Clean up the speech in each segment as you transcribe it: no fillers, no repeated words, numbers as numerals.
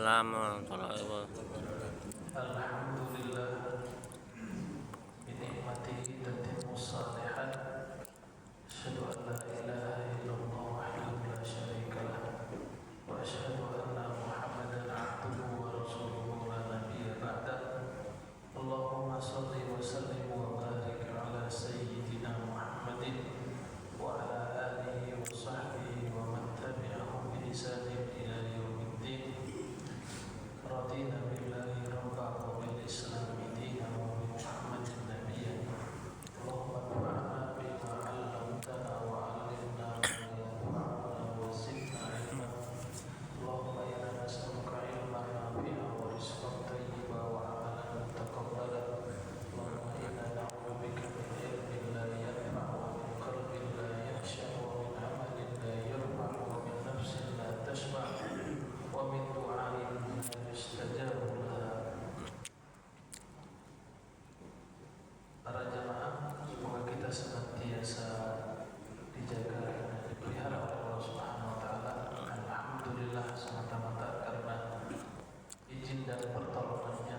Waalaikumsalam warahmatullahi wabarakatuh. Alhamdulillah binikmatihi tatimmu shalihat. Asyhadu an la ilaha illallah wahdahu la syarika lah wa asyhadu anna Muhammadan abduhu wa rasuluhu la nabiyya ba'dah. Allahumma shalli wa sallim wa barik ala sayyidina Muhammadin wa ala alihi wa sahbihi wa man tabi'ahum bi ihsanin ila yaumiddin. Radina billahi rabba wa bil islami dina wa bi Muhammadin nabiyyan. Allahumma anfa'na bima 'allamtana wa 'allimna ma yanfa'una wa zidna 'ilma. Allahumma inna nas'aluka 'ilman nafi'an wa rizqan thayyiban wa 'amalan mutaqabbalan. Allahumma inna na'udzubika min 'ilmin la yanfa' wa min qalbin la yakhsha wa min 'amalin la yarfa' wa min nafsin la tashba' wa min du'ain la yustajabu laha. Para jamaah, semoga kita senantiasa dijaga dan dipelihara oleh Allah Subhanahu wa taala. Alhamdulillah semata-mata karena izin dan pertolongannya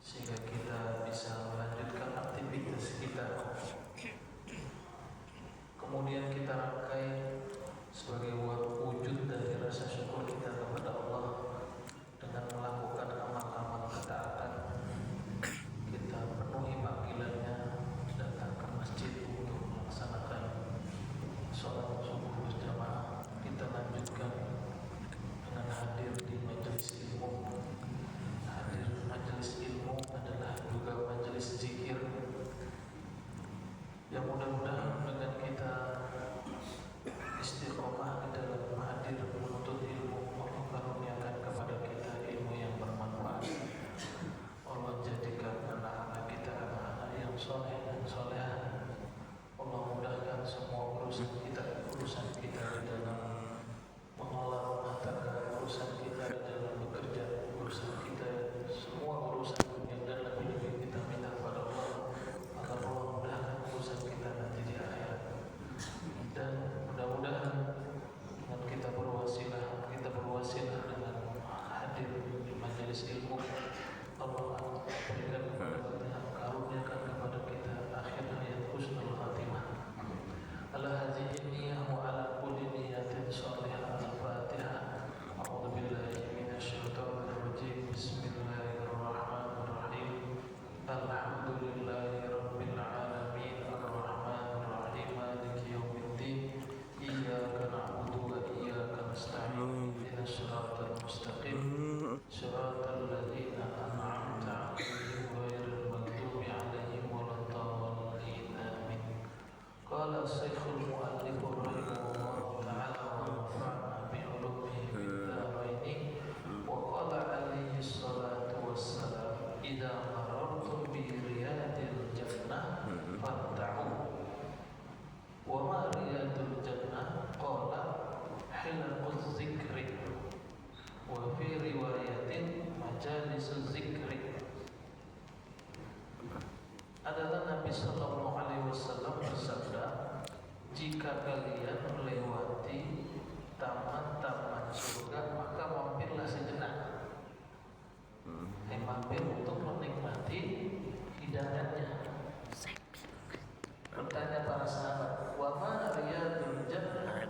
sehingga kita bisa melanjutkan aktivitas kita. Kemudian kita rangkai sebagai wujud dari rasa syukur kita kepada Allah dengan melakukan amal-amal ketaatan. Kita penuhi panggilannya, datang ke masjid untuk melaksanakan sholat subuh berjamaah. Kita lanjutkan dengan hadir di majelis ilmu. Hadir majelis ilmu adalah juga majelis zikir yang mudah-mudahan dengan kita istiqomah di dalam hadir menuntut ilmu, Allah karuniakan kepada kita ilmu yang bermanfaat. Allah jadikan anak-anak kita anak-anak yang soleh dan soleha. Allah mudahkan semua urusan kita di dalam mengelola rumah tangga, urusan kita di dalam bekerja, urusan kita semua urusan dunia dan lebih-lebih kita minta kepada Allah agar Allah mudahkan urusan kita nanti di akhirat. Dan mudah-mudahan dengan kita berwasilah dengan hadir di majelis ilmu, Allah berikan kepada kita, karuniakan kepada kita akhir hayat husnul khatimah. Ala hadhihi niyyah wa ala kulli niyyatin shalihah. Al-Fatihah. A'udzu billahi minasyaitonir rajim. Bismillahirrahmanirrahim. Alhamdulillahi rabbil alamin. Ar-rahmanir rahim. Maliki yaumiddin. Iyyaka na'budu wa iyyaka nasta'in. Ihdinas siratal mustaqim. Siratal ladzina an'amta 'alaihim ghairil maghdubi 'alaihim waladdallin. Amin. Qala Syekhul Mu'allif rahimahullah ta'ala wa nafa'na bi 'ulumihi fid dharain. Wa qala alaihi salatu wassalam, idza marartum bi riyadil jannah farta'u. Wa ma riyadul jannah? Qala hilaquz zikri. Wa fi riwayatin majalisuz zikri. Adalah Nabi Sallallahu Alaihi Wasallam bersabda, jika kalian melewati taman-taman surga maka mampirlah sejenak. Mampir untuk menikmati hidangannya. Bertanya para sahabat, wa ma riyadul jannah?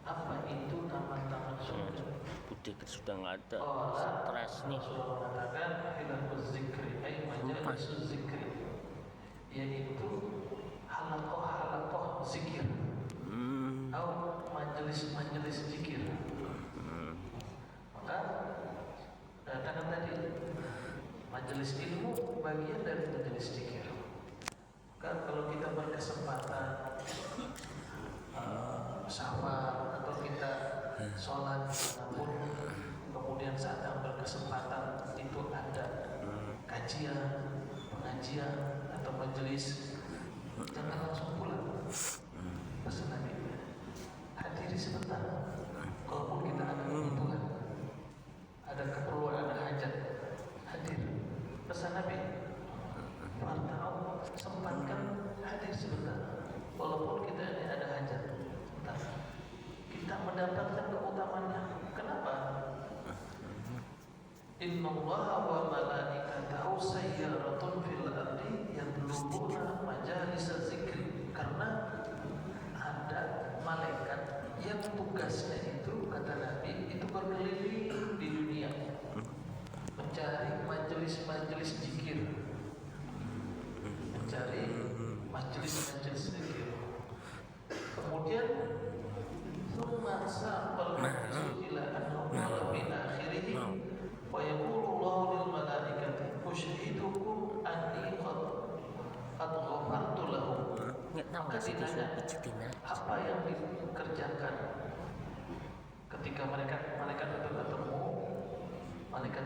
Apa itu taman-taman surga? Udah sudah nggak ada stres nih. Rasulullah mengatakan hilaquz zikri, ay majalisuz zikri, yaitu halaqah zikir, atau majelis zikir. Maka katakan tadi majelis ilmu bagian dari majelis zikir. Kan kalau kita berkesempatan safar atau kita sholat pun, kemudian saat yang berkesempatan itu ada kajian, pengajian atau majelis, jangan langsung pulang. Pesan Nabi, hadiri sebentar. Kalaupun kita ada kebutuhan, ada keperluan, ada hajat, hadir. Pesan Nabi, partau sempatkan hadir sebentar. Walaupun kita ini ada hajat, sebentar. Kita mendapatkan keutamaannya. Kenapa? innallaha wa malaikatahu sayyaratun fil ardi yatlubuna majalisa zikri. Karena ada malaikat yang tugasnya itu, kata Nabi, itu berkeliling di dunia mencari majelis-majelis zikir, mencari majelis-majelis zikir. Kemudian thumma saqal ila an-nawala min akhirih wa yaqulu Allahu lil malaikati ushhidukum anni qad ghafartu lahum. Maka ditanya, apa yang dikerjakan ketika malaikat itu ketemu malaikat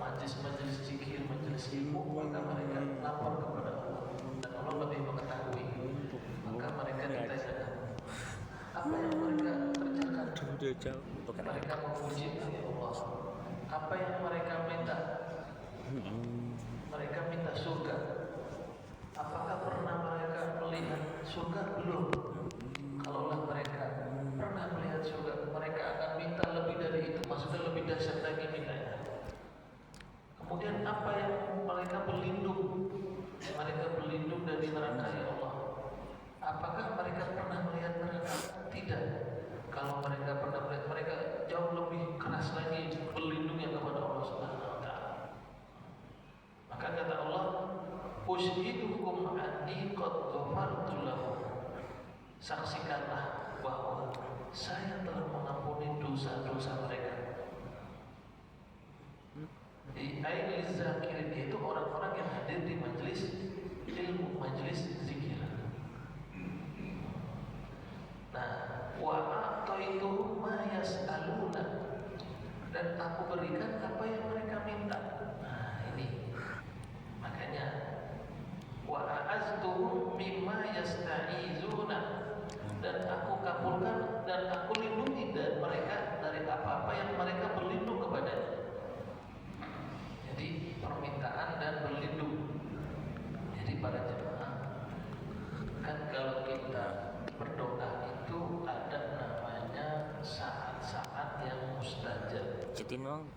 majelis zikir, majelis ilmu, maka mereka lapor kepada Allah dan Allah lebih mengetahui. Maka mereka ditanya, apa yang mereka kerjakan? Mereka memuji Allah. Apa yang mereka minta? Mereka minta surga. Apakah pernah mereka melihat surga? Belum. Kalaulah mereka pernah melihat surga, mereka akan minta lebih dari itu, maksudnya lebih dahsyat lagi mintanya. Kemudian apa yang mereka berlindung? Mereka berlindung dari neraka ya Allah. Apakah mereka pernah melihat neraka? Tidak. Kalau mereka pernah melihat, mereka jauh lebih keras lagi berlindungnya kepada Allah Subhanahu wa taala. Maka kata Allah, "Ushidukum anni qad ghafartu lahum." Saksikanlah bahwa saya telah mengampuni dosa-dosa mereka. Di ail zakirin itu orang-orang yang hadir di majelis ilmu, majelis zikir. Nah, wa a'taitu ma yas'aluna, dan aku berikan apa yang mereka minta. Nah, ini makanya wa a'aztuhum mimma yasta'izuna, dan aku kabulkan dan aku lindungi dari mereka dari apa-apa yang mereka berlindung kepadanya. Jadi permintaan dan berlindung. Jadi para jemaah, kan kalau kita berdoa itu ada namanya saat-saat yang mustajab. Jadi nong,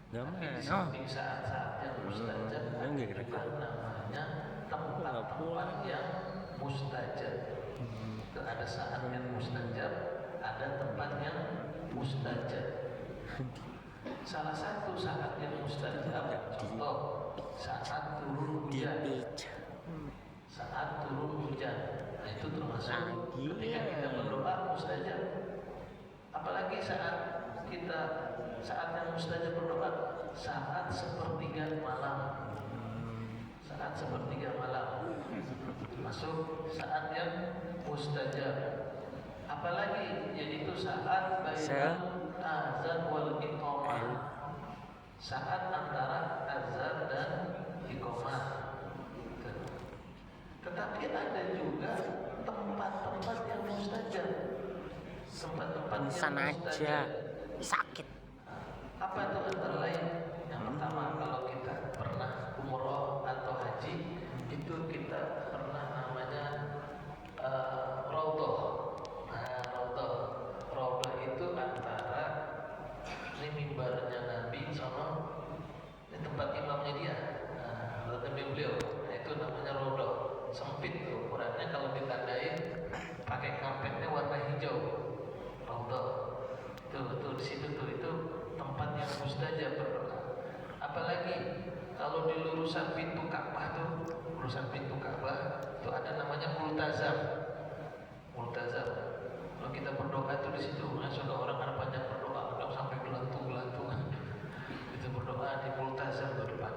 Tapi di samping saat-saat yang mustajab ada juga namanya tempat-tempat yang mustajab. Itu ada saat yang mustajab, ada tempat yang mustajab. Salah satu saat yang mustajab, contoh saat turun hujan. Saat turun hujan, nah itu termasuk ketika kita berdoa mustajab. Apalagi saat yang mustajab berdoa, saat sepertiga malam. Saat sepertiga malam masuk saat yang mustajab. Apalagi yaitu saat bainal azan wal iqamah, saat antara azan dan iqamah. Tetapi ada juga tempat-tempat yang mustajab. Tempat-tempat yang mustajab. Sakit. Apa itu antara lain? Yang pertama, kalau kita pernah umroh atau haji, itu kita pernah namanya raudhah. Nah, raudhah itu antara ini mimbarnya Nabi sama ini tempat imamnya dia. Nah, beliau. Nah, itu namanya raudhah. Sempit tuh ukurannya, kalau ditandain pakai karpetnya warna hijau. Raudhah. Tuh di situ tuh itu tempat yang mustajab berdoa. Apalagi kalau di lurusan pintu Ka'bah tuh, itu ada namanya multazam. Kalau kita berdoa tuh di situ, sudah orang ada banyak berdoa, kadang sampai gelantung-gelantungan. Itu berdoa di multazam di depan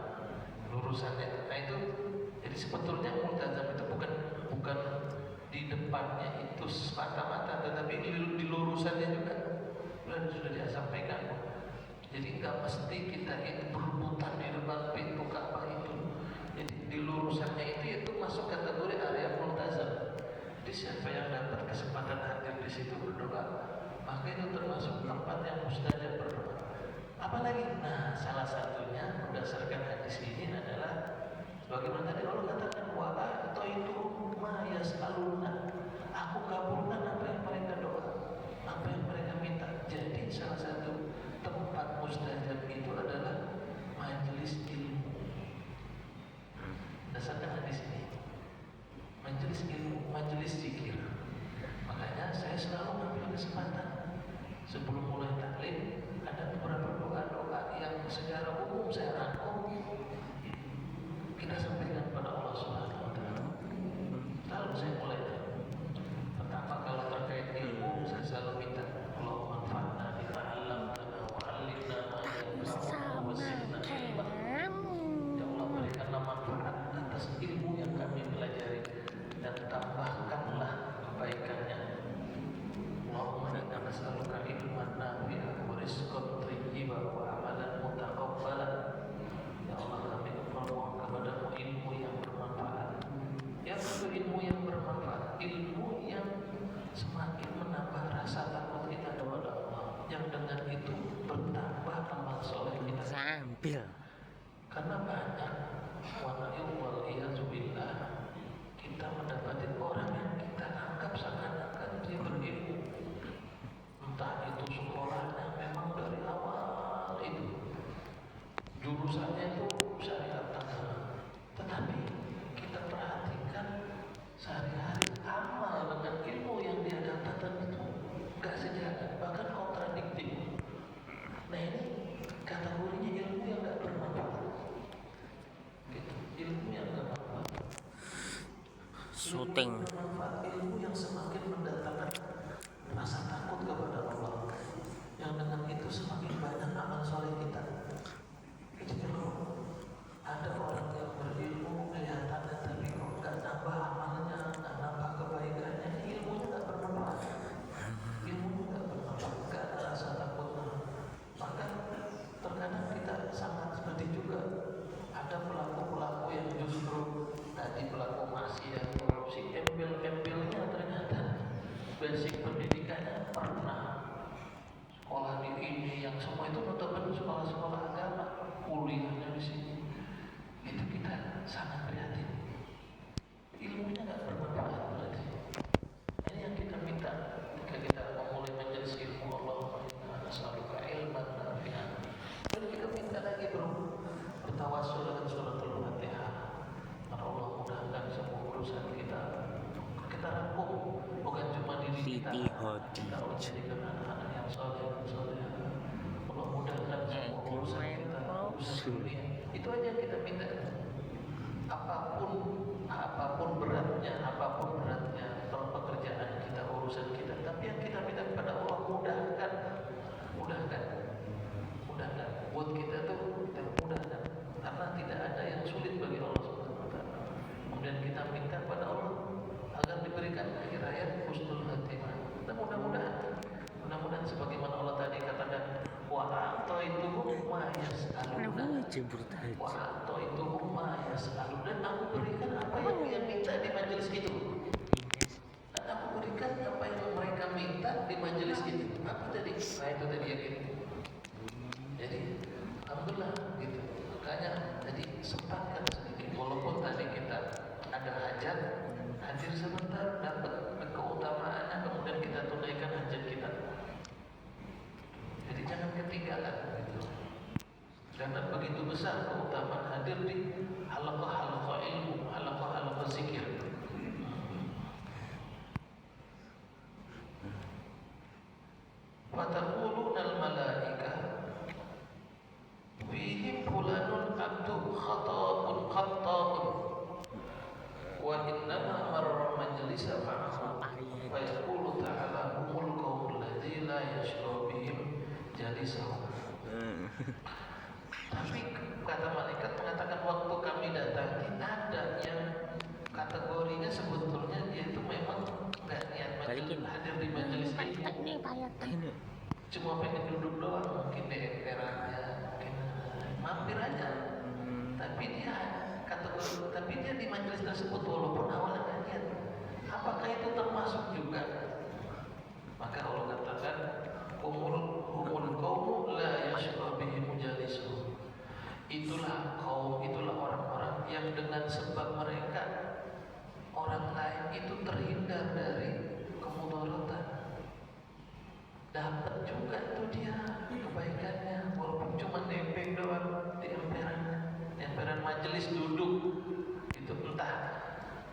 lurusannya. Nah itu, jadi sebetulnya multazam itu bukan di depannya itu semata-mata, tetapi di lurusannya juga. Dan sudah dia sampaikan, jadi nggak mesti kita itu berebutan di depan pintu Ka'bah itu. Jadi di lurusannya itu masuk kategori area multazam. Jadi siapa yang dapat kesempatan hadir di situ berdoa, maka itu termasuk tempat yang mustajab berdoa. Apalagi, nah salah satunya berdasarkan hadis ini adalah bagaimana tadi Allah katakan atau itu ma yas'aluna, aku kabulkan apa yang mereka doa, apa yang mereka minta. Jadi salah satu tempat mustajab itu adalah kesempatan sebelum mulai taklim ada beberapa doa-doa yang secara umum saya rangkum kita sampaikan kepada Allah Subhanahu wa taala. Lalu saya mulai pertama kalau terkait ilmu saya selalu minta Allah manfaatna bima 'allamtana wa 'allimna ma yanfa'una wa zidna ilma. Ya Allah berikanlah manfaat atas ilmu yang kami pelajari dan tambahkanlah kebaikannya. Allahumma inna nas'aluka ilman nafi'an wa rizqan thayyiban wa amalan mutaqabbalan. Ya Allah kami memohon kepadamu ilmu yang bermanfaat. Yang kedua ilmu yang bermanfaat, ilmu yang semakin menambah rasa takut kita kepada Allah, yang dengan itu bertambah amal soleh kita. Sambil. Karena banyak wal iyadzubillah kita mendapati orang yang kita anggap seakan-akan dia berilmu, entah itu sekolahnya memang dari awal itu jurusannya itu syariat agama, tetapi kita perhatikan sehari-hari amal dengan ilmu yang dia dapatkan itu gak sejalan, bahkan kontradiktif. Nah ini kategorinya ilmu yang gak bermanfaat gitu. Ilmu yang gak bermanfaat, Syuting. ilmu yang semakin mendatangkan rasa takut kepada Allah, yang dengan itu semakin banyak amal soleh kita. Jadi kalau ada orang yang berilmu kelihatannya tapi kok gak nambah amalnya, gak nambah kebaikannya, ilmunya gak bermanfaat. Ilmunya gak bermanfaat, gak ada rasa takutnya. Maka terkadang kita sangat seperti juga ada pelaku-pelaku yang justru tadi pelaku maksiat, korupsi, embel-embelnya ternyata basic pendidikannya pernah sekolah di ini, yang semua itu notabene sekolah-sekolah agama, kuliahnya di sini. Itu kita sangat prihatin. Ilmunya nggak bermanfaat berarti. Ini yang kita minta ketika kita memulai majelis ilmu. Allahumma inna nas'aluka ilman nafi'an. Dan kita minta lagi bertawassul dengan suratul Fatihah. Allah mudahkan semua urusan kita. Kita rangkum bukan cuma diri kita. Kita harus jadikan anak-anak yang soleh. Allah mudahkan semua urusan kita, urusan dunia. Itu aja kita minta. Apapun beratnya pekerjaan kita, urusan kita. Tapi yang kita minta kepada Allah mudahkan. Buat kita tuh kita mudahkan. Karena tidak ada yang sulit bagi Allah Subhanahu wa taala. Kemudian kita minta kepada Allah agar diberikan hidayah husnul khatimah. Dan mudah-mudahan sebagaimana Allah tadi katakan wa a'taituhum ma yas'alun. Wa a'taituhum ma yas'alun. Dan aku berikan apa yang dia minta di majelis itu. Dan aku berikan apa yang mereka minta di majelis itu. Apa tadi? Nah itu tadi yang itu. Jadi alhamdulillah gitu. Makanya tadi sempatkan sedikit, walaupun tadi kita ada hajat, hadir sebentar, dapat keutamaannya, kemudian kita tunaikan hajat kita. Jadi jangan ketinggalan gitu. Karena begitu besar keutamaan hadir di halaqah ilmu, halaqah zikir. Fataqulunal malaikah fihim fulanun abdu khata'un wa innama marra majlisa ma'ahu fa yaqulu ta'ala humul qawmul ladzi la yashra bihim jalisahum. Tapi kata malaikat mengatakan waktu kami datangi ada yang kategorinya sebetulnya dia itu memang gak niat hadir di majelis ini, cuma pengen duduk doang, mungkin di emperannya, mungkin mampir aja. Tapi dia di majelis tersebut walaupun awalnya gak niat. Apakah itu termasuk juga? Maka Allah katakan humul qawmu la yashqa bihim jalisuhum. Itulah orang-orang yang dengan sebab mereka orang lain itu terhindar dari kemudaratan. Dapat juga tuh dia kebaikannya walaupun cuma nempel doang di emperan majelis duduk. Itu entah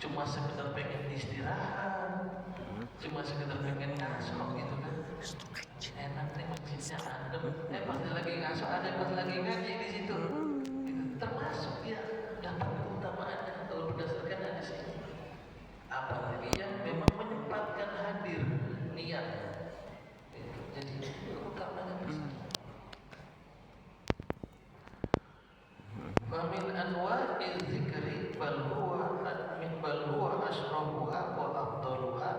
cuma sekedar pengen istirahat, cuma sekedar pengen ngasok gitu kan. hatinya adem. Pas dia lagi ngaso ada, pas lagi ngaji di situ. Itu termasuk dia dapat keutamaannya kalau berdasarkan hadis ini. Apalagi yang memang menyempatkan hadir niat. Jadi keutamaannya besar. Wa min anwa'il dzikri bal huwa asyrafuha wa afdaluha.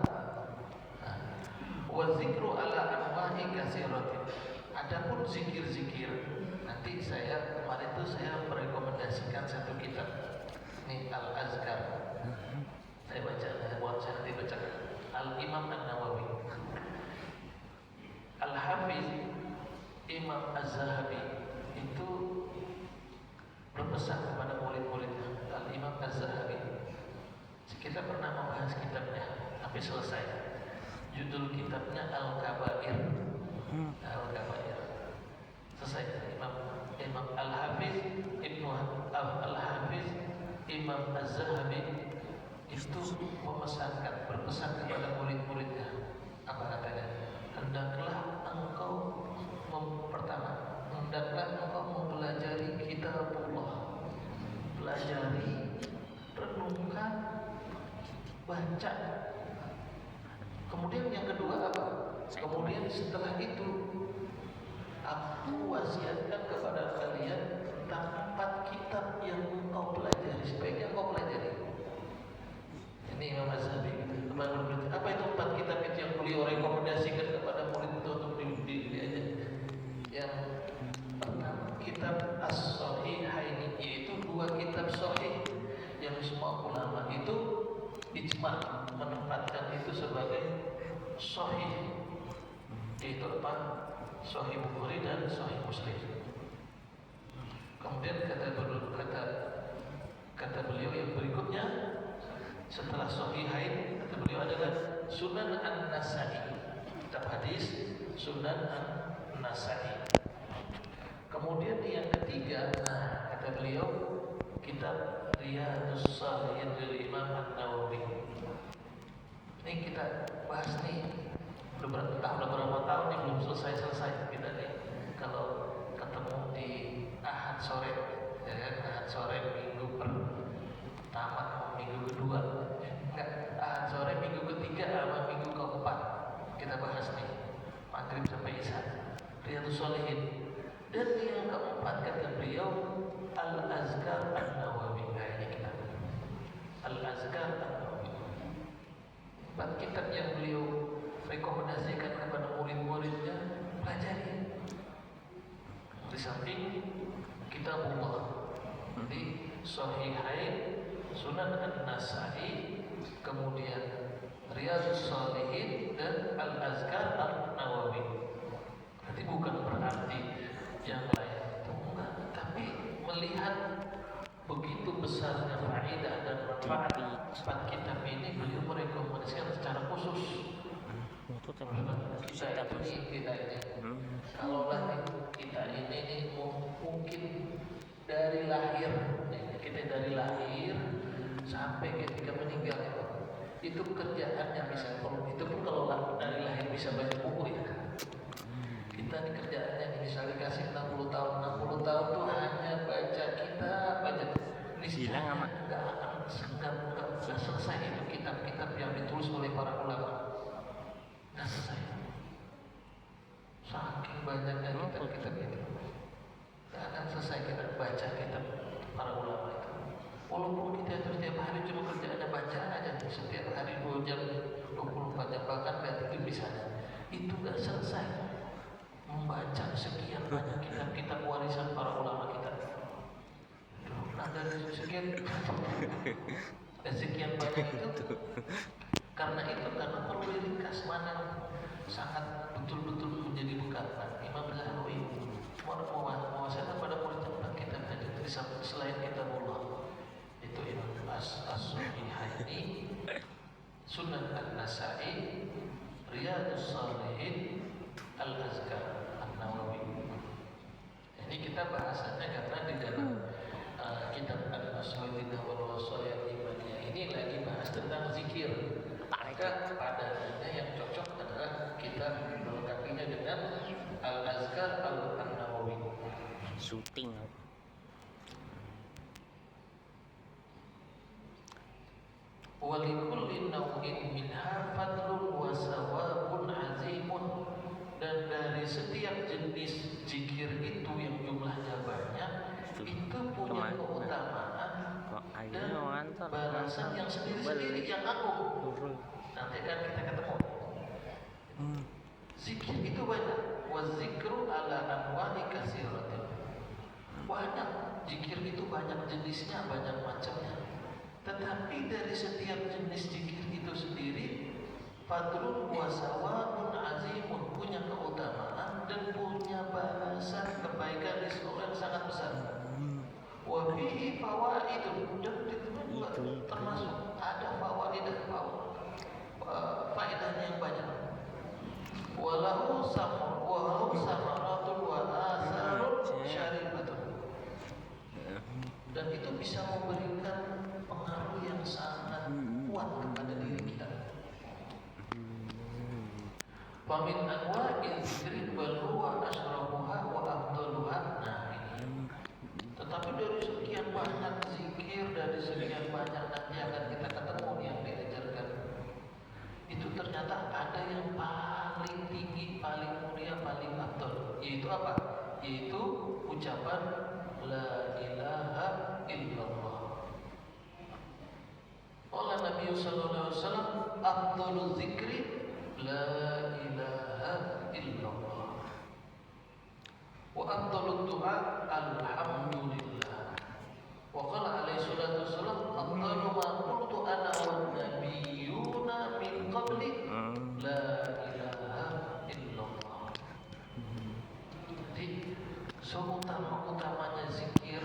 Wa dzikru ala anwa'i katsiratin. Adapun zikir-zikir, nanti kemarin itu saya merekomendasikan satu kitab. Ini Al-Azkar. Saya baca, saya nanti bacakan. Al-Imam An-Nawawi. Al-Hafiz Imam Az-Zahabi itu berpesan kepada murid-muridnya. Al-Imam Az-Zahabi, kita pernah membahas kitabnya sampai selesai. Judul kitabnya Al-Kabair. Al-Kabair. Selesai. Imam Al-Hafiz Al-Hafiz Imam Az-Zahabi itu berpesan kepada murid-muridnya. Apa katanya? Hendaklah engkau mempelajari kitabullah, pelajari, renungkan, baca. Kemudian yang kedua apa? Kemudian setelah itu aku wasiatkan kepada kalian tentang 4 kitab yang engkau pelajari, sebaiknya engkau pelajari. Ini Imam Az-Zahabi. Apa itu 4 kitab itu yang beliau rekomendasikan kepada murid itu untuk diajar? Yang pertama kitab As-Sahihaini, yaitu 2 kitab sahih yang semua ulama itu ijma menempatkan itu sebagai sahih, yaitu apa? Sahih Bukhari dan Sahih Muslim. Kemudian kata beliau yang berikutnya setelah Sahihain, kata beliau adalah Sunan An-Nasa'i, kitab hadis Sunan An-Nasa'i. Kemudian yang ketiga, kata beliau kitab Riyadhus Shalihin dari Imam An-Nawawi. Ini kita bahas nih udah berapa tahun nih belum selesai kita nih. Kalau ketemu di Ahad sore, ya kan? Ahad sore minggu pertama, minggu kedua, Ahad sore minggu ketiga sama minggu keempat kita bahas nih maghrib sampai isya Riyadhus Shalihin. Dan yang keempat kata beliau Al-Azkar An-Nawawi. Ini kita Al-Azkar An-Nawawi, 4 kitab yang beliau rekomendasikan kepada murid-muridnya, pelajari. Di samping kitabullah, di Sahihain, Sunan An-Nasa'i, kemudian Riyadhus Shalihin dan Al-Azkar An-Nawawi. Berarti bukan berarti yang lain itu enggak, tapi melihat begitu besarnya faedah dan manfaat 4 kitab ini, beliau merekomendasikan secara khusus. Kita ini kalaulah kita ini mungkin dari lahir, kita dari lahir sampai ketika meninggal itu kerjaannya bisa, itu pun kalau dari lahir bisa baca buku ya. Kita ini kerjaannya bisa dikasih 60 tahun tuh hanya baca kitab, baca niscaya nggak selesai itu kitab-kitab yang ditulis oleh para ulama. Nggak selesai. Saking banyaknya kitab-kitab itu, nggak akan selesai kita baca kitab para ulama itu. Walaupun kita itu setiap hari cuma kerjaannya baca aja, setiap hari 2 jam, 24 jam, bahkan itu bisa. Itu nggak selesai membaca sekian banyak kitab-kitab warisan para ulama kita. Nah dari sekian banyak itu, karena perlu diringkas mana sangat betul-betul menjadi bekal. Imam Zahawi mewasiatkan pada murid-murid kita selain kitabullah itu Imam As-Sahihaini, Sunan An-Nasa'i, Riyadhus Shalihin, Al-Azkar An-Nawawi. Ini kita bahasannya karena di dalam kitab Al-Aswaitina wal Wasayat Imaniyah ini lagi bahas tentang zikir. Maka padanannya yang cocok adalah kita melengkapinya dengan Al-Azkar syuting. Walikulli naw'in minha fadlun wa sawabun azimun, dan dari setiap jenis zikir itu yang jumlahnya banyak itu punya keutamaan dan balasan yang sendiri-sendiri yang agung. Nanti kan kita ketemu. Zikir itu banyak. Wa zikru ala anwa'i katsiratin. Banyak. Zikir itu banyak jenisnya, banyak macamnya. Tetapi dari setiap jenis zikir itu sendiri fadlun wa sawabun azimun, punya keutamaan dan punya balasan kebaikan di surga yang sangat besar. Wa fihi fawaidun, dan itu juga termasuk ada faedahnya yang banyak. Walahu samaratun wa asarun syarifatun, dan itu bisa memberikan pengaruh yang sangat kuat kepada diri kita. Famin anwa'il zikri bal huwa asrafuha wa afdaluha. Nah ini. Tetapi dari sekian banyak zikir, dari sekian banyak nanti akan kita ketemu yang diajarkan, itu ternyata ada yang paling tinggi, paling mulia, paling afdal. Yaitu apa? Yaitu ucapan la ilaha illallah. Qala Nabi sallallahu alaihi wasallam, afdalul zikri la ilaha illallah. Wa afdalut du'a alhamdulillah. Wa qala alaihi salatu wasallam, afdalu ma qultu ana wan nabiyyuna min qabli la ilaha illallah. Jadi seutama-utamanya zikir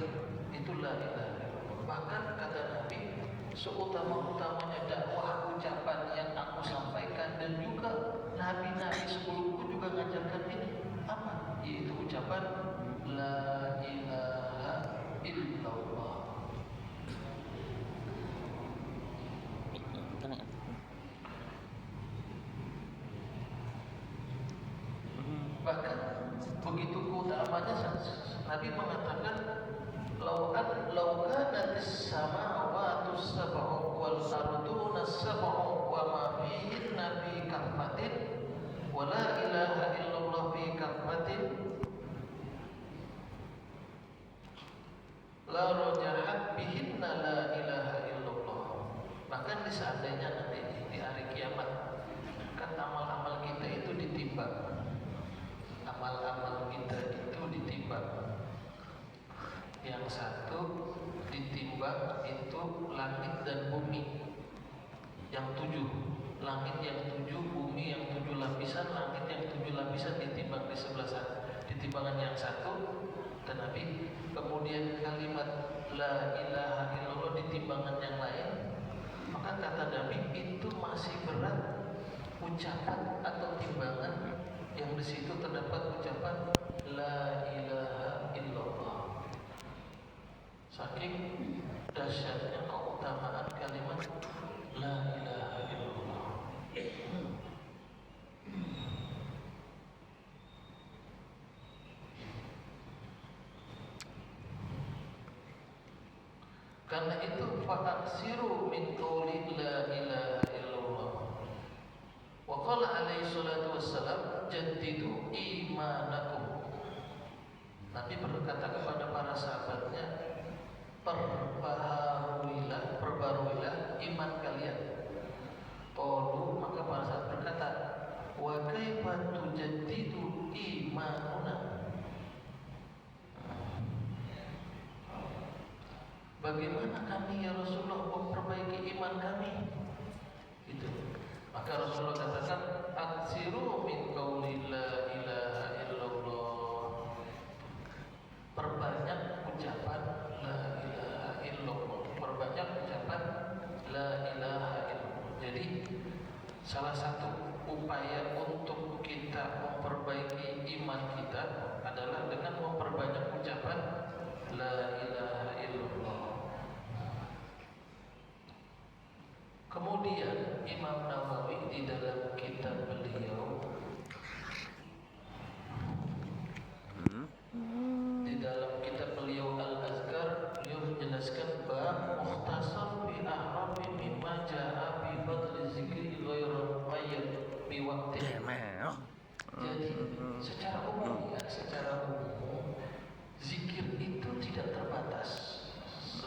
itu la ilaha illallah. Bahkan kata Nabi, seutama-utamanya dakwah ucapan yang aku sampaikan, dan juga nabi-nabi sebelumku juga ngajarkan ini apa? Yaitu ucapan la ilaha illallah. Bahkan begitu keutamanya, Nabi mengatakan laukanat samawatu sab'u wal arduna sab'u wa ma fihinna fi kaffatin wa la ilaha illallah fi kaffatin la rajahat bihinna la ilaha illallah. Bahkan seandainya nanti di hari kiamat kan amal-amal kita itu ditimbang, amal-amal kita itu ditimbang. Yang satu ditimbang itu langit dan bumi yang 7, langit yang 7, bumi yang 7 lapisan, langit yang 7 lapisan ditimbang di sebelah sana, di timbangan yang satu. Dan Nabi kemudian kalimat la ilaha illallah di timbangan yang lain, maka kata Nabi itu masih berat ucapan atau timbangan yang di situ terdapat ucapan la ilaha illallah. Saking dahsyatnya keutamaan kalimat la ilaha illallah. Karena itu fa'aksiru min qawli la ilaha illallah. Wa qala alaihi salatu wassalam, jaddidu imanakum. Nabi berkata kepada para sahabatnya, perbaharuilah iman kalian. Qalu, maka para sahabat berkata, wa kaifa tujaddidu imanuna? Bagaimana kami ya Rasulullah memperbaiki iman kami? Itu. Maka Rasulullah katakan, aksiru min qawli la ilaha illallah. Perbanyak ucapan la ilaha illallah. Perbanyak ucapan la ilaha illallah. Jadi salah satu upaya untuk kita memperbaiki iman kita adalah dengan memperbanyak ucapan la ilaha illallah. Kemudian Imam Nawawi di dalam kitab beliau, di dalam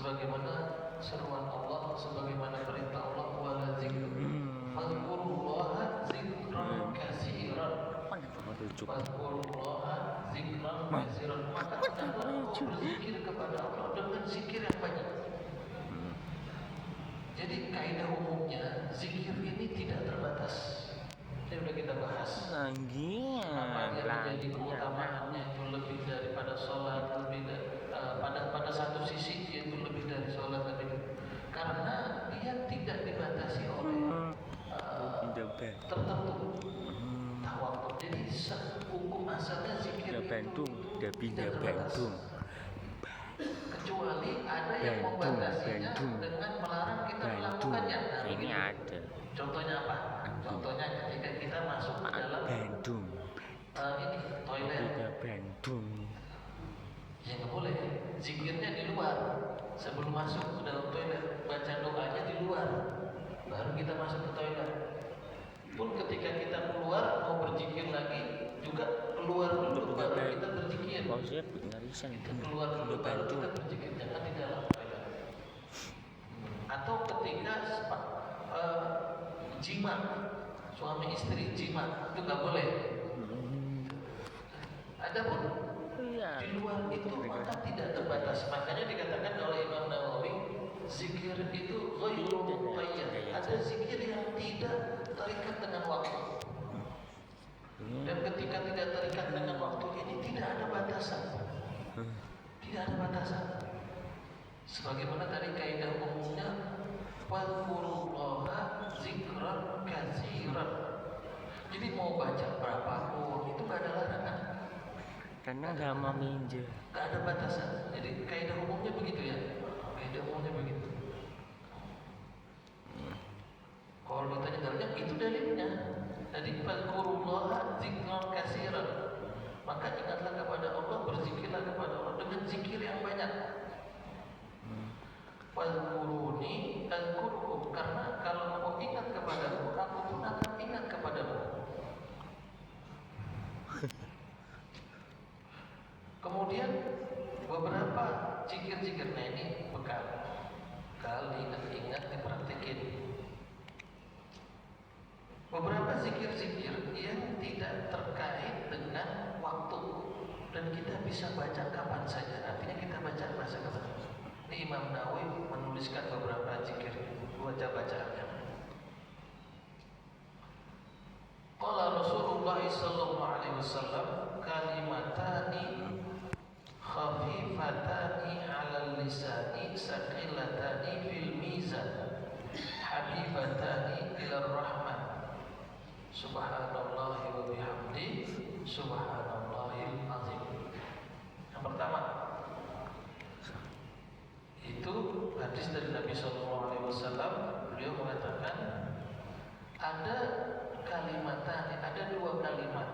sebagaimana seruan Allah, sebagaimana perintah Allah, wala zikr fadhkurullaha zikran katsiran. Fadhkurullaha zikran katsiran. Maka hendaklah kau berzikir kepada Allah dengan zikir yang banyak. Jadi kaidah umumnya zikir ini tidak terbatas. Ini sudah kita bahas. Apa yang menjadi keutamaannya itu lebih daripada sholat, pada satu sisi yaitu lebih dari sholat, karena dia tidak dibatasi oleh tertentu waktu. Jadi hukum asalnya zikir itu tidak terbatas. Kecuali ada yang membatasinya dengan melarang kita melakukannya. Nah, ini ada. Contohnya apa? Contohnya ketika kita masuk ke dalam ini toilet. Ya nggak boleh. Zikirnya di luar. Sebelum masuk ke dalam toilet, baca doanya di luar. Baru kita masuk ke toilet. Pun ketika kita keluar mau berzikir lagi, juga keluar dulu baru kita berzikir. Kita keluar dulu baru kita berzikir, jangan di dalam toilet. Atau ketika jima, suami istri jima, itu nggak boleh. Adapun di luar itu maka tidak terbatas. Makanya dikatakan oleh Imam Nawawi, zikir itu ghairu muqayyad. Ada zikir yang tidak terikat dengan waktu. Dan ketika tidak terikat dengan waktu ini tidak ada batasan. Tidak ada batasan. Sebagaimana tadi kaidah umumnya, fadhkurullaha zikran katsiran. Jadi mau baca berapapun itu nggak ada larangan. Karena nggak mau minjem. Nggak ada batasan. Jadi kaidah umumnya begitu ya. Kaidah umumnya begitu. Kalau ditanya dalilnya, itu dalilnya. Jadi fadhkurullaha zikran katsiran. Maka ingatlah kepada Allah, berzikirlah kepada Allah dengan zikir yang banyak. Fadhkuruni azkurkum, karena kalau kamu ingat kepadaku, aku pun akan ingat kepadamu. Kemudian beberapa zikir-zikir, nah ini bekal ingat dipraktikin. Beberapa zikir-zikir yang tidak terkait dengan waktu dan kita bisa baca kapan saja. Artinya kita baca kapan. Ini Imam Nawawi menuliskan beberapa zikir, baca-bacaannya. Qala Rasulullah sallallahu alaihi wasallam, kalimatani khafifatani 'alal lisani saqilatani fil mizan habibatani ila rahman subhanallahi wa bihamdi subhanallahil azim. Yang pertama itu hadis dari Nabi sallallahu alaihi wasallam, beliau mengatakan ada kalimatani, ada dua kalimat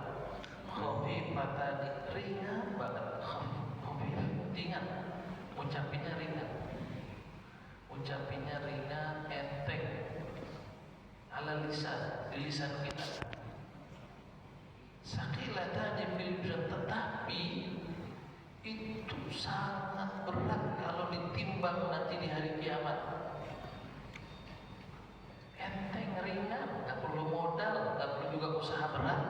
khafifatani, ringan banget, ringan, ucapinya ringan, enteng, ala lisan, di lisan kita. Saqilatani fil mizan, tetapi itu sangat berat kalau ditimbang nanti di hari kiamat. Enteng, ringan, nggak perlu modal, nggak perlu juga usaha berat.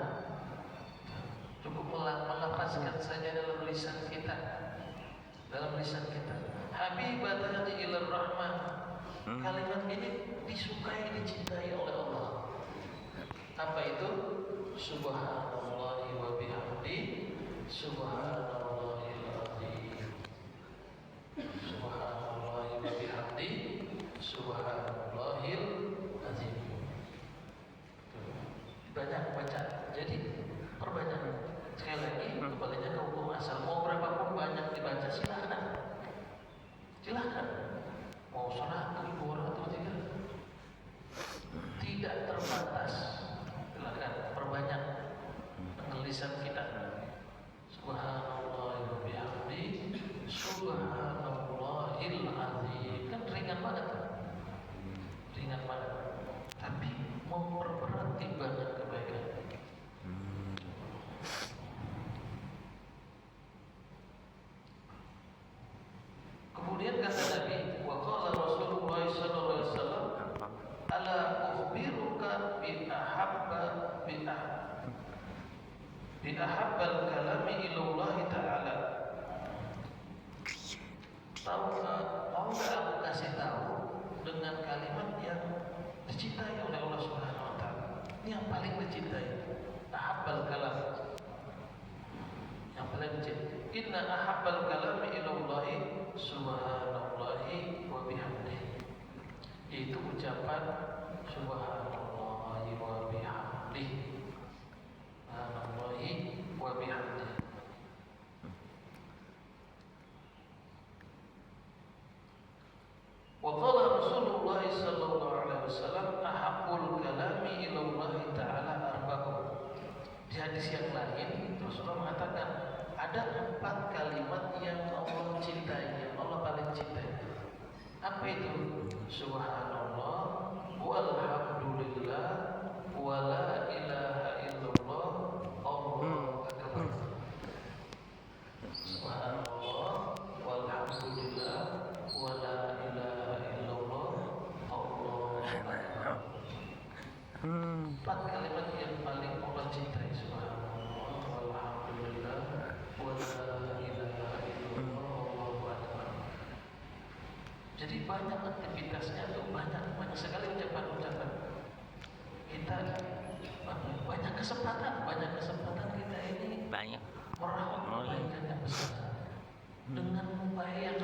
Cukup melafazkan saja dalam lisan kita. Habibatani ilar rahman. Kalimat ini disukai, dicintai oleh Allah. Apa itu? Subhanallahi wa bihamdi subhanallahil azim. Subhanallahi wa bihamdi subhanallahil azim. Banyak baca. Jadi perbanyak. Sekali lagi kembalinya ke hukum asal. Mau berapapun banyak dibaca, silahkan. Mau 100, 200 juga tidak terbatas. Silahkan perbanyak dengan lisan kita. Subhanallah wa bihamdi subhanallahil azim. Kan ringan banget. Tapi memperberat timbangan kebaikan. Kemudian kata Nabi, Mau nggak aku kasih tahu dengan kalimat yang dicintai oleh Allah Subhanahu Wa Taala? Ini yang paling dicintai. Ahabbal kalam. Yang paling dicintai. Inna ahabbal kalami ilallahi subhanallahi wa bihamdihi. Itu ucapan subhanallahi wa bihamdihi. Subhanallahi wa bihamdihi. Wa qala Rasulullah sallallahu alaihi wasallam ahabbul kalami ilallahi ta'ala arba'un. Di hadis yang lain Rasulullah mengatakan ada 4 kalimat yang Allah cintai, yang Allah paling cintai. Apa itu? Subhanallah walhamdulillah wala ilaha illallah Allahu akbar. Subhanallah walhamdulillah wala ilaha illallah Allahu akbar. 4 kalimat yang paling Allah cintai. Subhanallah walhamdulillah wala ilaha illallah Allahu akbar. Jadi banyak aktivitasnya tuh, banyak sekali ucapan-ucapan kita. Banyak kesempatan kita ini Banyak. merawat kebaikan yang besar dengan upaya yang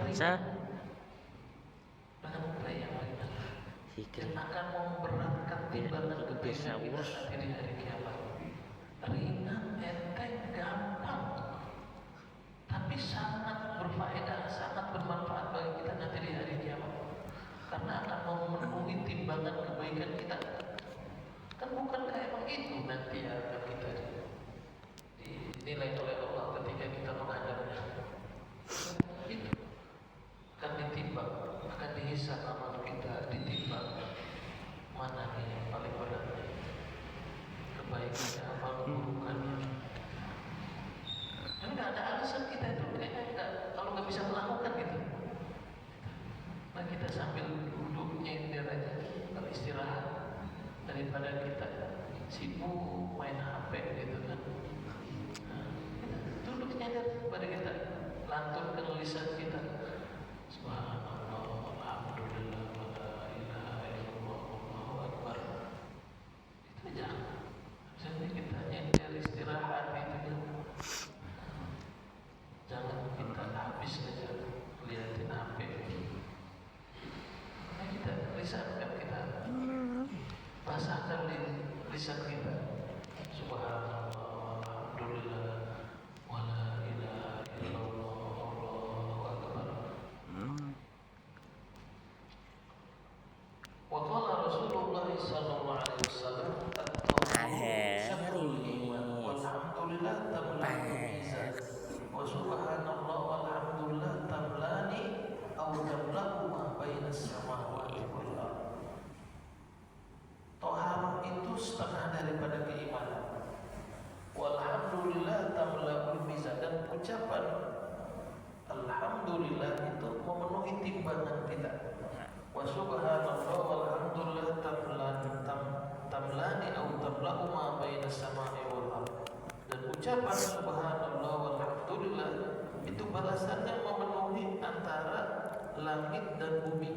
ringan, yang akan memberatkan timbangan kebaikan kita nanti di hari kiamat. Ringan, enteng, gampang, tapi sangat berfaedah, sangat bermanfaat bagi kita nanti di hari kiamat, karena akan memenuhi timbangan kebaikan kita. Kan bukankah emang itu nanti akan kita dinilai oleh Allah ketika kita menghadapnya? Itu akan ditimbang, akan dihisab amal kita, ditimbang mana nih yang paling berat, kebaikannya apa keburukannya. Dan nggak ada alasan kita itu kayaknya kalau nggak bisa melakukan gitu. Nah kita sambil duduk nyender aja, kalau istirahat, daripada kita sibuk main HP gitu kan. Nah, kita duduk nyender, pada kita lanturkan lisan kita. Subhanallah, alhamdulillah, wala ilaha illallah, Allahu akbar. Itu aja. Jadi kita nyender istirahat gitu. Jangan kita habis aja liatin HP. Nah kita lisankan, kita basahkan lisan kita. Subhanallah, alhamdulillah, wala ilaha illallah, Allahu akbar. Wa qala Rasulullah sallallahu alaihi wasallam at-tawhid walhamdulillah tamlani mizan wa subhanallah walhamdulillah tamlani aw tamla'u ma bainas samawati wal ardh. Toharah itu setengah daripada keimanan. Walhamdulillah tamla'ul mizan, dan ucapan alhamdulillah itu memenuhi timbangan kita. Wa subhanallah walhamdulillah tamlani aw tamla'u ma bainas samai wal ardh. Dan ucapan subhanallah walhamdulillah itu balasannya memenuhi antara langit dan bumi.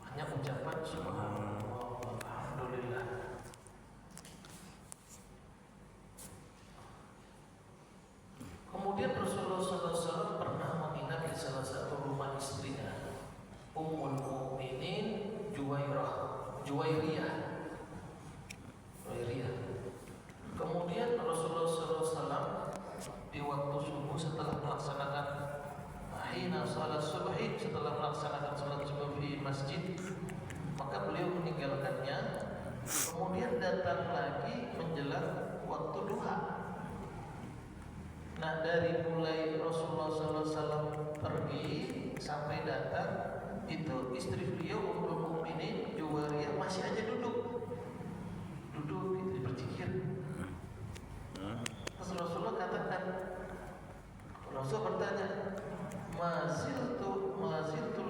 Hanya ucapan subhanallah walhamdulillah. Kemudian Rasulullah SAW pernah menginap di salah satu rumah istrinya, Ummul Mukminin Juwairiyah. Kemudian Rasulullah SAW di waktu subuh setelah melaksanakan salat subuh, setelah melaksanakan salat subuh di masjid, maka beliau meninggalkannya. Kemudian datang lagi menjelang waktu duha. Nah, dari mulai Rasulullah SAW pergi sampai datang, itu istri beliau Ummul Mukminin Juwairiyah masih aja duduk gitu, berzikir. Terus Rasulullah katakan, Rasul bertanya, Maziltu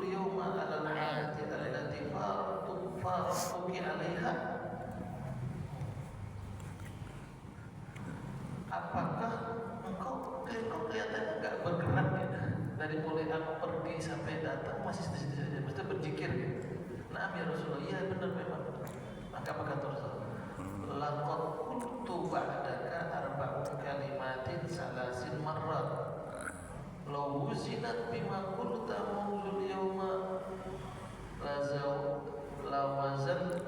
liyawma alal hayati allati faratuki alaiha. Apakah engkau kelihatannya enggak bergerak dari mulai aku pergi sampai datang masih di situ saja, mesti berzikir ya. Nah ya Rasulullah, iya benar memang. Maka apa kata Rasulullah? Laqad qultu ba'daka arba'u kalimatin salasin marrat. Law wuzinat bima qulta mawzul yawma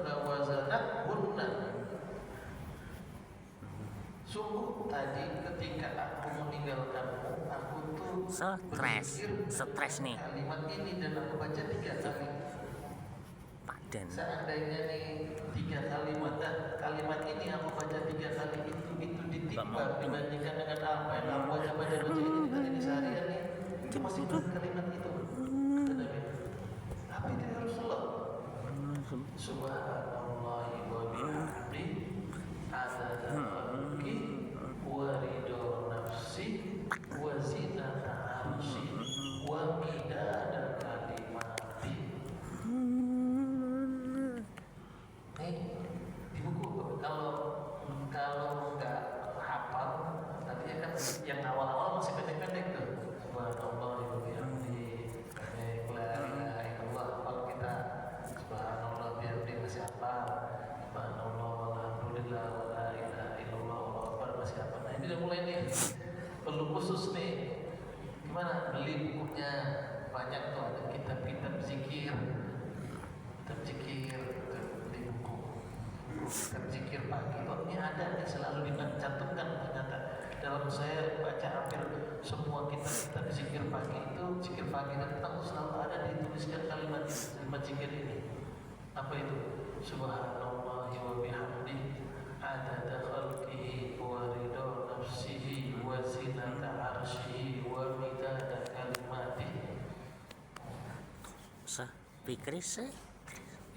lawazanat hunna. Sungguh tadi ketika aku meninggalkanmu, aku tuh stres nih kalimat ini dan aku baca 3 kali. padan. Seandainya nih 3 kalimat ini aku baca 3 kali itu ditimbang dibandingkan dengan apa yang aku baca ini tadi di seharian nih, itu masih berat kalimat itu. Apa itu ya Rasulullah? Subhanallah wa bihamdi adada khalqi wa ridha nafsi wa zinata arsy wa midada kalimati. Nih di buku kalau nggak hafal tadinya kan yang awal-awal masih pendek-pendek tuh. Subhanallah wa bihamdi la ilaha illallah. Kalau kita subhanallah bihamdi masih hafal. Subhanallah walhamdulillah wa la ilaha illallah wallahu akbar masih hafal. Nah ini udah mulai nih perlu khusus nih. Gimana beli bukunya, banyak tuh ada kitab-kitab zikir. Kitab zikir beli buku. Kitab zikir pagi. Oh ini ada nih selalu dicantumkan ternyata. Dalam saya baca hampir semua kitab zikir pagi itu, zikir pagi dan petang selalu ada dituliskan kalimat zikir ini. Apa itu? Subhanallah wa bihamdi adada khalqihi wa ridha nafsihi wa zinata arsyihi wa midada kalimatihi. Pikir sih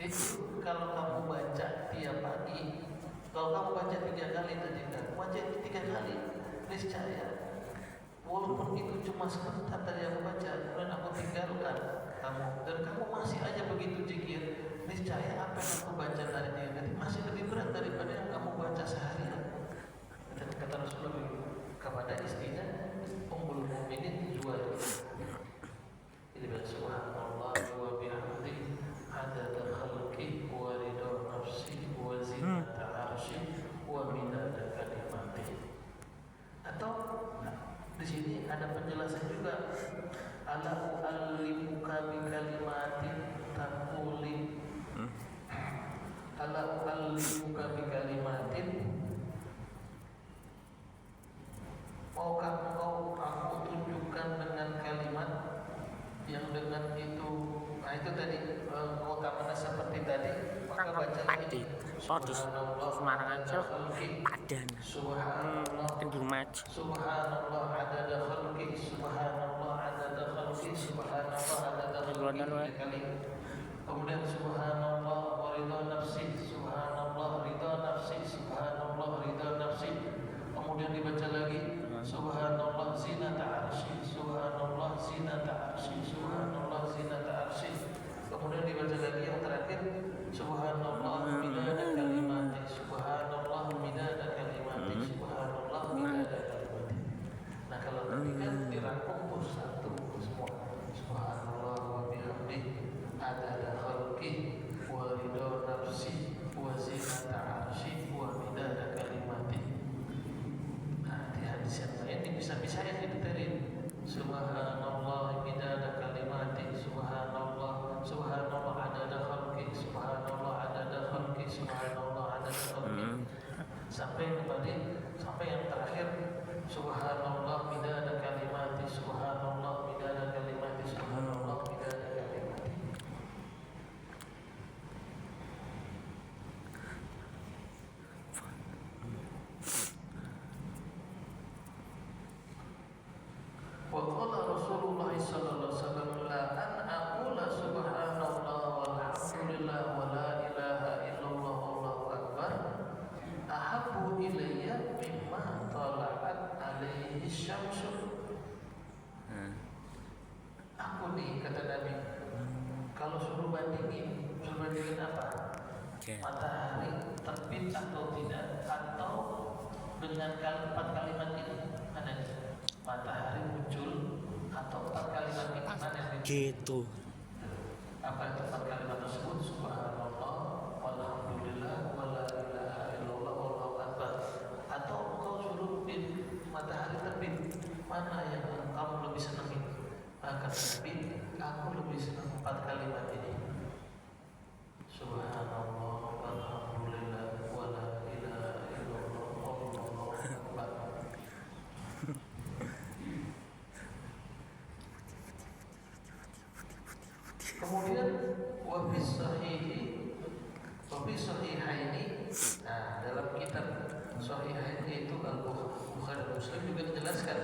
Itu kalau kamu baca tiap pagi, kalau kamu baca 3 kali tadi kan, baca 3 kali, niscaya walaupun itu cuma sebentar tadi aku baca, kemudian aku tinggalkan kamu, dan kamu masih aja begitu zikir, niscaya apa yang aku baca tadi nanti masih lebih berat daripada yang kamu baca seharian. Dan kata Rasulullah kepada istrinya Ummul Mukminin Juwairiyah, ini bilang subhanallah wa bihamdi adada khalqi wa ridha nafsi wa zinata arsy wa midada kalimati. Atau di sini ada penjelasan juga, ala u'allimuka bi kalimatin taquli ala u'allimuka bi kalimatin, maukah engkau aku tunjukkan dengan kalimat yang dengan itu. Nah itu tadi mau mana seperti tadi, maka baca padi podis Semarang aja padan kendung maju. Subhanallah adada khalqi, subhanallah adada khalqi, subhanallah adada khalqi kali. Kemudian subhanallah wa ridha nafsi, subhanallah ridha nafsi, subhanallah ridha nafsi. Kemudian dibaca lagi subhanallah zinata arsy, subhanallah zinata arsy, subhanallah zinata arsy. Kemudian dibaca lagi yang terakhir subhanallah midada kalimati, subhanallah midada kalimati, subhanallah midada kalimati. Nah kalau tadi kan dirangkum satu semua, subhanallah wa bihamdi adada khalqi wa ridha nafsi wa zinata arsy wa midada kalimati. Nah di hadis yang lain bisa-bisa yang didetailin, subhanallah midada kalimati, subhanallah adada khalqi, subhanallah adada khalqi, subhanallah adada khalqi, sampai yang terakhir subhanallah midada kalimati, subhanallah midada kalimati, subhanallah midada kalimati. Wa qala Rasulullah sallallahu alaihi wasallam la an aqula subhanallah walhamdulillah wa la ilaha illallah wallahu akbar ahabbu ilayya mimma tala'at alaihi syamsu. Aku nih kata Nabi, kalau suruh bandingin apa? Matahari terbit atau tidak, atau dengan 4 kalimat ini ada matahari muncul atau 4 kalimat ini mana yang gitu. apa itu 4 kalimat tersebut? Subhanallah, walhamdulillah, wala ilaha illallah, wallahu akbar. Atau engkau suruh matahari terbit, mana yang kamu lebih senangi? Maka Nabi, aku lebih senang 4 kalimat ini. Subhanallah, walhamdulillah, wala ilaha illallah, wallahu akbar. Kemudian wafis sahihaini. Nah, dalam kitab sahihaini itu Al-Bukhari dan Muslim juga dijelaskan.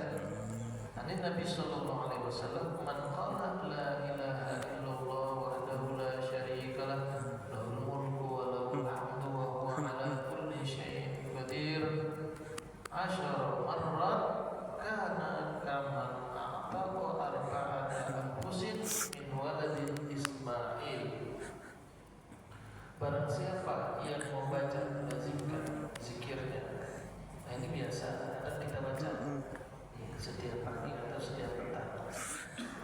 Ini Nabi sallallahu alaihi wasallam, man qala la ilaha illallah wahdahu la syarika lah, lahul mulku wa lahul hamdu wa huwa ala kulli syai'in qadir, 10 marrat kana kaman a'taqa arba'ata anfusin min waladin Ismail. Barang siapa yang membaca zikirnya, nah ini biasa dan kita baca setiap pagi atau setiap petang.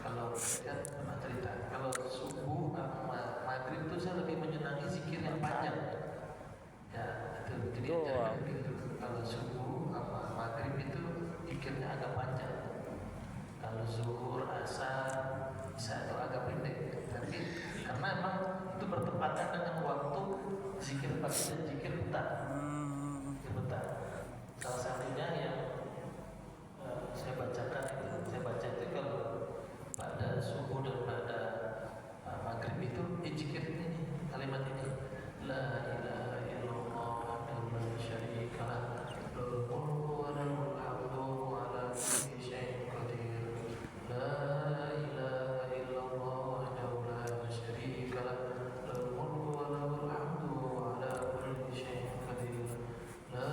Kalau kan pernah cerita, kalau subuh sama maghrib itu saya lebih menyenangi zikir yang panjang. Ya, itu jadi jangan gitu. Kalau subuh sama maghrib itu zikirnya agak panjang. Kalau zuhur, asar, isya itu agak pendek. Tapi karena memang itu bertepatan dengan waktu zikir pagi dan zikir petang. Zikir petang. Salah satunya yang saya bacakan itu, saya baca itu kalau pada subuh dan pada maghrib itu zikir ini, kalimat ini, la ilaha illallah wahdahu la syarika lah, lahul mulku wa lahul hamdu wa ala kulli syai'in qadir, la ilaha illallah wahdahu la syarika lah, lahul mulku wa lahul hamdu wa ala kulli syai'in qadir, la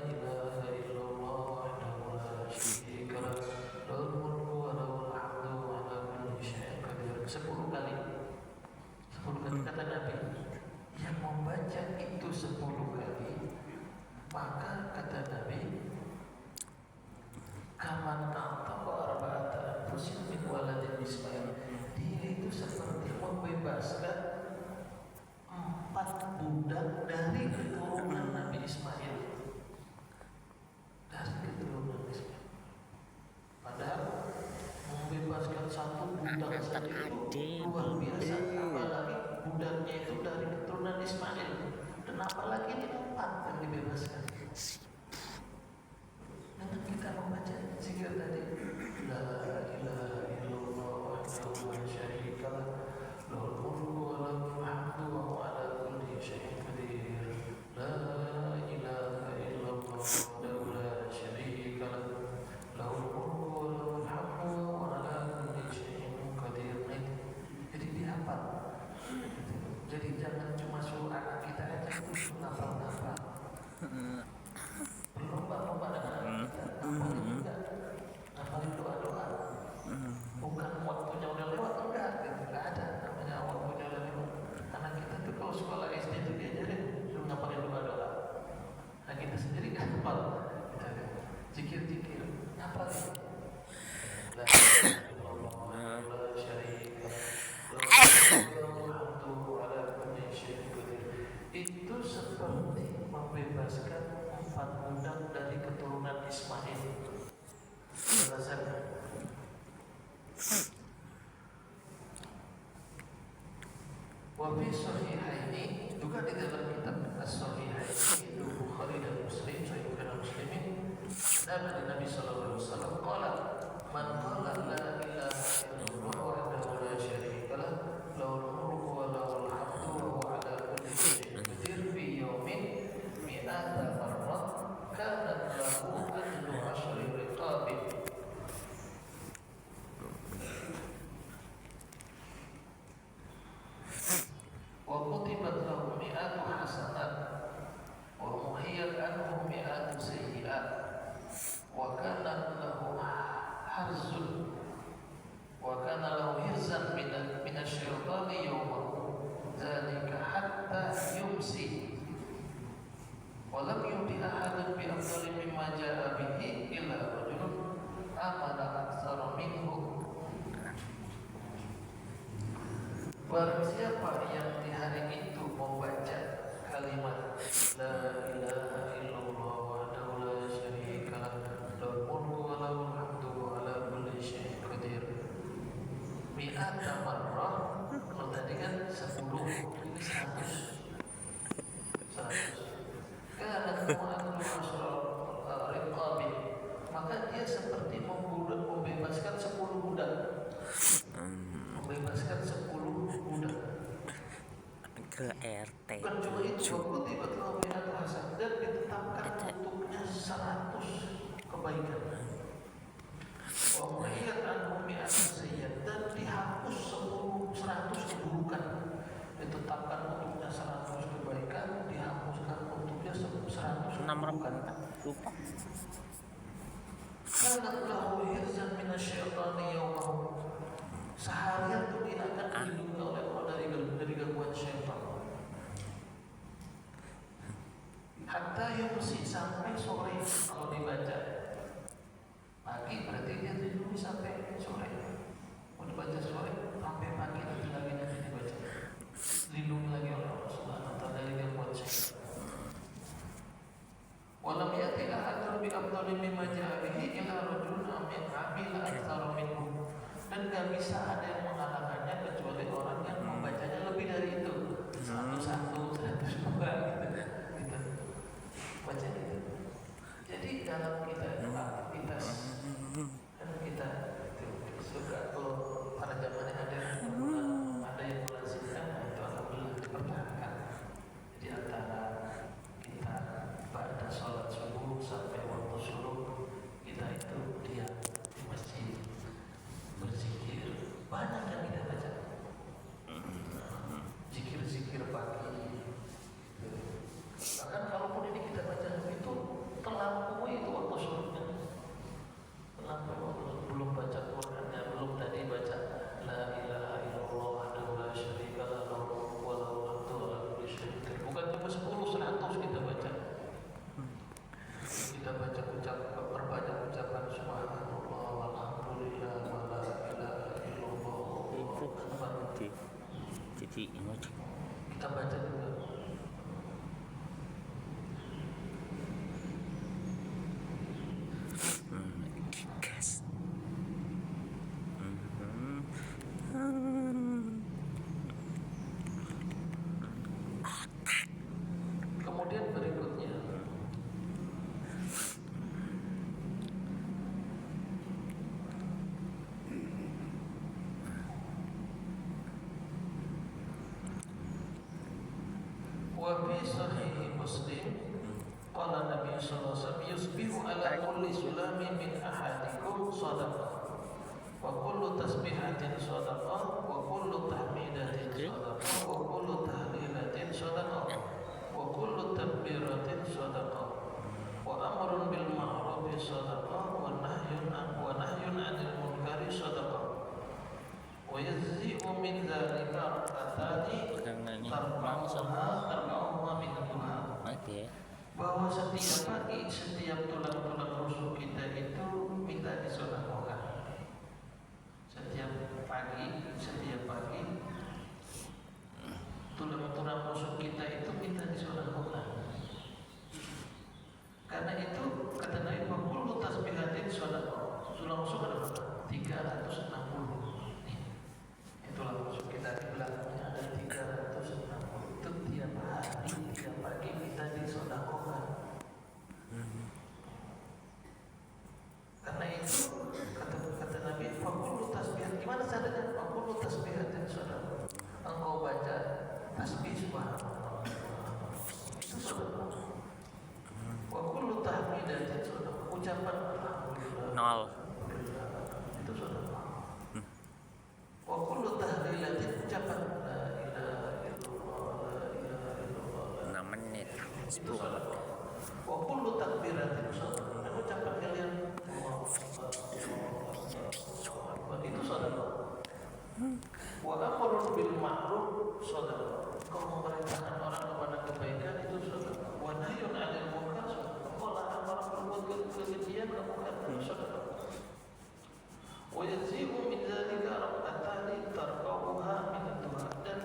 ilaha illallah wahdahu la syarika lah, lahul mulku wa lahul hamdu wa ala kulli syai'in qadir. 10 kali. 10 kali kata Nabi. Yang membaca itu 10 kali, maka kata Nabi, kaman ta'taqa arba'ata anfusin min waladin Ismail. Dia itu seperti membebaskan 4 budak dari keturunan Nabi Ismail. Dari keturunan Ismail. Padahal membebaskan 1 budak saja itu luar biasa. Apalagi budaknya itu dari keturunan Ismail. Dan apalagi ini 4 yang dibebaskan. Dengan kita membaca zikir tadi, la ilaha illallah wahdahu la syarika lah, lahul mulku wa lahul hamdu wa huwa ala kulli syai'in qadir, la ilaha illallah wahdahu la syarika lah, lahul mulku wa lahul hamdu wa huwa ala kulli syai'in qadir. Jadi dihafal. Jadi jangan cuma suruh anak kita aja ngapal-ngapal. Berlomba-lomba dengan anak kita, ngapalin juga, ngapalin doa-doa. Bukan waktunya udah lewat, enggak ada namanya waktunya udah lewat. Anak kita tuh kalau sekolah SD itu diajarin suruh ngapalin doa-doa. Nah kita sendiri nggak hafal, kita zikir-zikir, ngapalin. Itu seperti membebaskan 4 budak dari keturunan Ismail. Alasannya wafi sahihaini, juga di dalam kitab as-sahihaini itu Bukhari dan Muslim, Sahih Bukhari dan Muslimin, dari Nabi sallallahu alaihi wasallam qala man qala la ilaha illallah wahdahu la syarika lah, lahul mulku wa lahul hamdu wa huwa ala kulli syai'in qadir fi yawmin mi'ata marrah kanat lahu ajru 'ashri riqabin. Wa kutibat lahu mi'atu hasanat wa muhiyat anhu mi'atu sayyi'at wa kanat lahu harzun wa kana Barang siapa yang di hari itu membaca kalimat La ilaha illallah wahdahu la syarika lah lahul mulku wa lahul hamdu wa ala kulli syai'in qadir mi'ata marrah. Kalau tadi kan 10, ini 100. Karena mu'adlu asrar riqabi, maka dia seperti membebaskan 10 budak. Membebaskan 10 budak. Ke RT Bukan cuma itu, tiba-tiba mi'atu hasan, dan ditetapkan untuknya 100 kebaikan. Wa mu'iyat anhu mi'atu sayyi'at, dan dihapus 100 keburukan. Ditetapkan untuknya 100 kebaikan, dihapuskan untuknya 100 nomor keburukan. lupa. Kanat lahu hirzan minasyaitani yawmahu. Seharian itu dia akan dilindungi oleh Allah dari gangguan syaitan. Hatta yumsi, sampai sore. Kalau dibaca pagi berarti dia dilindungi sampai sore. Kalau dibaca sore sampai pagi nanti dibaca. Dilindungi lagi oleh Allah Subhanahu wa taala dari gangguan syaitan. Walam yati ahadun bi afdali mimma ja'a bihi illa rajulun amila aktsara minhu. Dan gak bisa ada yang mengalahkannya kecuali orang yang membacanya lebih dari itu. 101, 102 gitu. Baca itu. Jadi dalam kita aktivitas dan kita suka kalau pada zamannya ada yang melazimkan, itu alhamdulillah dipertahankan. Jadi antara kita pada sholat subuh sampai waktu subuh kita itu diam di masjid berzikir, banyak yang kita baca. Zikir-zikir pagi. Bahkan kalaupun ini kita baca itu terlampaui itu waktu subuhnya. Terlampaui waktu belum baca Qurannya, belum tadi baca La ilaha illallah wahdahu la syarika lah lahul mulku wa lahul hamdu wa ala kulli syai'in qadir. Bukan cuma 10, 100 kita baca. Kita baca perbanyak ucapan subhanallah walhamdulillah wa la ilaha illallah. Jadi emoji. Kita baca juga. Gas. Kemudian berikutnya wa fi sahih Muslim qala Nabi sallallahu alaihi wasallam yusbihu ala kulli sulami min ahadikum sadaqah wa kullu tasbihatin sadaqah wa kullu tahmidatin sadaqah wa kullu tahlilatin sadaqah wa kullu takbiratin sadaqah wa amrun bil ma'ruf sadaqah wa nahyun 'anil munkari sadaqah wa yazzi'u min dzalika rak'atani tarqa'uha min duha. Bahwa setiap pagi, setiap tulang-tulang rusuk kita itu minta disedekahkan. Setiap pagi, tulang-tulang rusuk kita itu minta disedekahkan. Karena itu kata Nabi, kullu tasbihatin sedekah. Tulang rusuk ada berapa? 360. Itu tulang rusuk kita di belakangnya ada 360. Itu tiap hari, tiap pagi kita disedekahkan. Karena itu kata Nabi, fakulu tasbih. Gimana caranya? Fakulu tasbihatin sedekah. Engkau baca tasbih subhanallah, itu sedekah. Fakulu tahmidatin sedekah. Ucapan alhamdulillah, 0. itu sedekah. Fakulu tahlilatin, ucapan la ilaha illallah, la ilaha illallah, 6 menit. itu sedekah. Fakulu takbiratin sedekah. Dan ucapan kalian itu sedekah. Wa amrun bil ma'ruf sedekah. Kau memerintahkan orang kepada kebaikan itu sedekah. Wa nahyun 'anil munkar sedekah. Kau larang orang berbuat kekejian, kemunkaran, sedekah. Wa yazi'u min dzalika rak'atani tarqa'uha min duha. Dan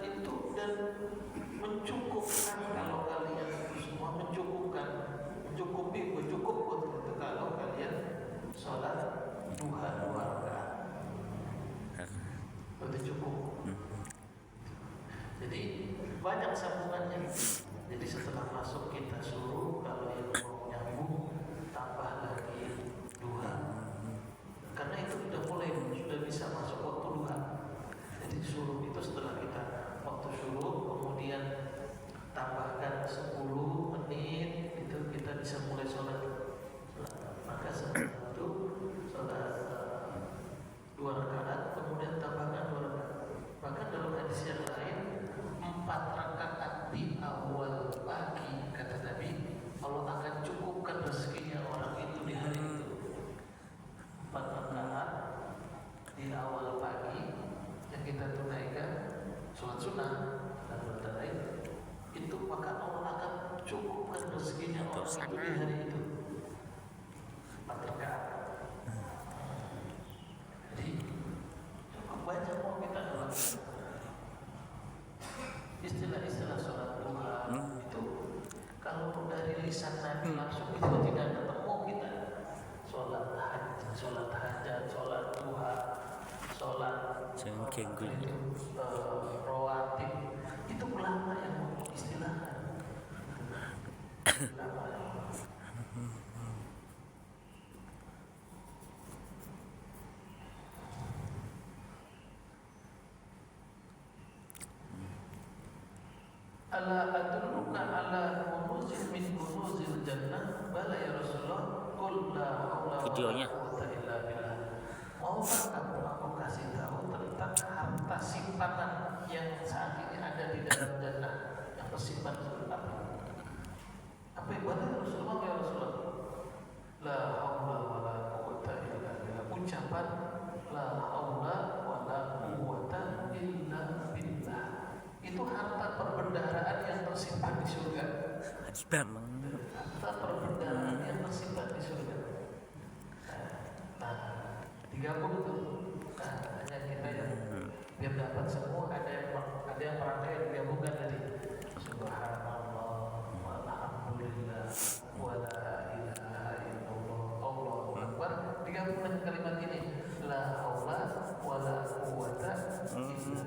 banyak sambungannya. Jadi setelah masuk kita suruh kalau yang mau nyambung tambah lagi duha, karena itu sudah bisa masuk waktu duha. Jadi suruh itu setelah kita waktu suruh, kemudian tambahkan 10 menit itu kita bisa mulai sholat. Maka setelah itu sholat 2 rakaat, kemudian tambahkan 2 rakaat. Bahkan dalam hadis yang lain 4 rakaat di awal pagi, kata Nabi, Allah akan cukupkan rezekinya orang itu di hari itu. 4 rakaat di awal pagi yang kita tunaikan sholat sunnah dan bertarik itu, maka Allah akan cukupkan rezekinya orang itu di hari itu. 4 rakaat. Jadi cukup banyak mau kita lakukan. Istilah-istilah sholat duha itu kalau dari lisan Nabi langsung itu tidak ketemu kita. Sholat hajat, sholat duha, sholat rawatib, itu ulama yang mengistilahkan. Ala adulluka ala kunuzin min kunuzil jannah, bala ya Rasulullah, qul la haula wala quwwata illa billah. Maukah kamu aku kasih tahu tentang harta simpanan yang saat ini ada di dalam jannah yang tersimpan apa? Apa yang bala ya Rasulullah, ya Rasulullah? La haula wala quwwata illa billah. Ucapan la haula wala quwwata illa billah itu harta perbendaharaan yang tersimpan di surga. Harta perbendaharaan yang tersimpan di surga. Nah, digabung itu. Nah, hanya kita yang biar dapat semua, ada yang merangkai digabungkan tadi. Subhanallah, walhamdulillah, wala ilaha illallah, Allahu akbar. Digabung dengan kalimat ini, la haula wala quwwata illa billah.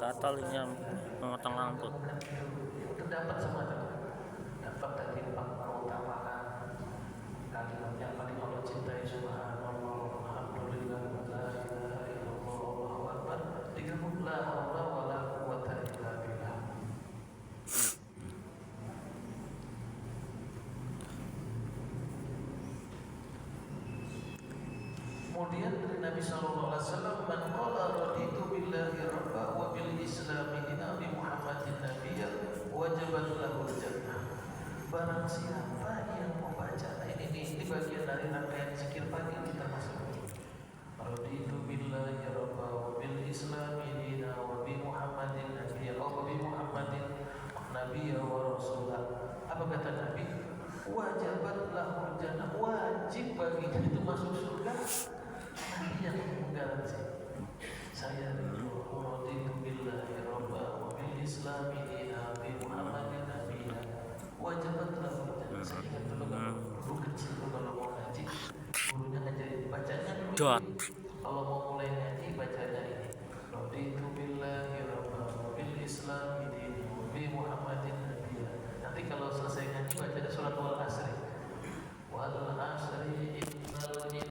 Katalinya memotong rambut. Terdapat semua dapat tadi mengutamakan kalimat yang paling Allah cintai, subhanallah, alhamdulillah, la ilaha illallah, Allahu akbar. Digabung la haula wala quwwata illa billah. Kemudian dari Nabi sallallahu alaihi wasallam, man qala raditu billahi rabba wa bil islami dina bi Muhammadin nabiyya wajabat lahu jannah. Barang siapa yang membaca, ini bagian dari rangkaian zikir pagi kita masuk. Raditu billahi rabba wa bil islami dina wa bi Muhammadin nabiyya wa bi Muhammadin nabiyya wa rasulah. Apa kata Nabi? Wajabat lahu jannah, wajib baginya itu masuk surga. Nabi yang menggaransi, saya raditu billahi rabba wa bil islami dina bi Muhammadin nabiyya wajabat lahu jannah. Saya ingat dulu kalau guru kecil kalau mau ngaji, gurunya ngajarin bacanya dulu.